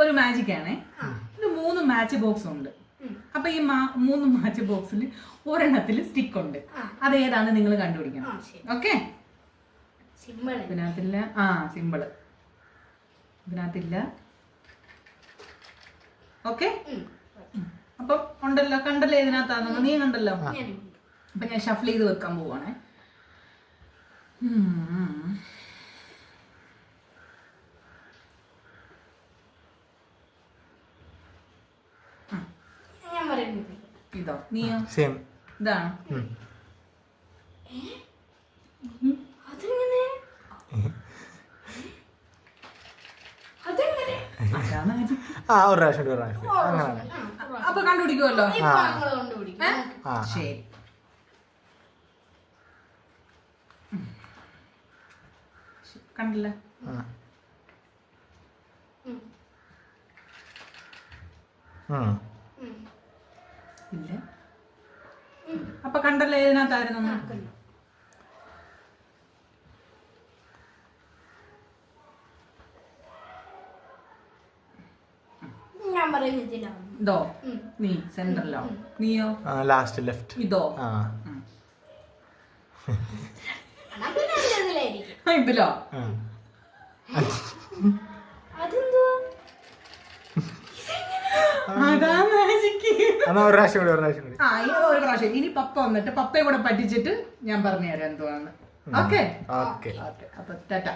ഒരു മാജിക് ആണേ. ഇത് 3 മാച്ച് ബോക്സ് ഉണ്ട്. അപ്പൊ ഈ 3 മാച്ച് ബോക്സിൽ ഒരെണ്ണത്തിൽ സ്റ്റിക്ക് ഉണ്ട്. അത് ഏതാണ് നിങ്ങൾ കണ്ടുപിടിക്കണം. ഓക്കെ, ഇതിനകത്തില്ല. സിമ്പിള് ഇതിനകത്തില്ല. ഓക്കെ, അപ്പൊ ഉണ്ടല്ലോ, കണ്ടല്ലോ ഇതിനകത്താണെന്ന്. നീ കണ്ടല്ലോ. അപ്പൊ ഞാൻ ഷഫിൾ ചെയ്ത് വെക്കാൻ പോവാണേ. ഇതോ നീയോ? ഇതാണ്. അപ്പൊ കണ്ടുപിടിക്കുമല്ലോ. ശരി, കണ്ടില്ല? ഇല്ല. അപ്പൊ കണ്ടല്ലോ ഇതിനകത്തായിരുന്നു. ഇതോ? നീ സെന്ററിലോ? നീയോ? Last left. ഇതോ? ഇതിലോ? ഒരു പ്രാവശ്യം. ഇനി പപ്പ വന്നിട്ട് പപ്പയെ കൂടെ പറ്റിച്ചിട്ട് ഞാൻ പറഞ്ഞുതരാം എന്തുവാന്ന്. ഓക്കെ, അപ്പൊ ടാറ്റ.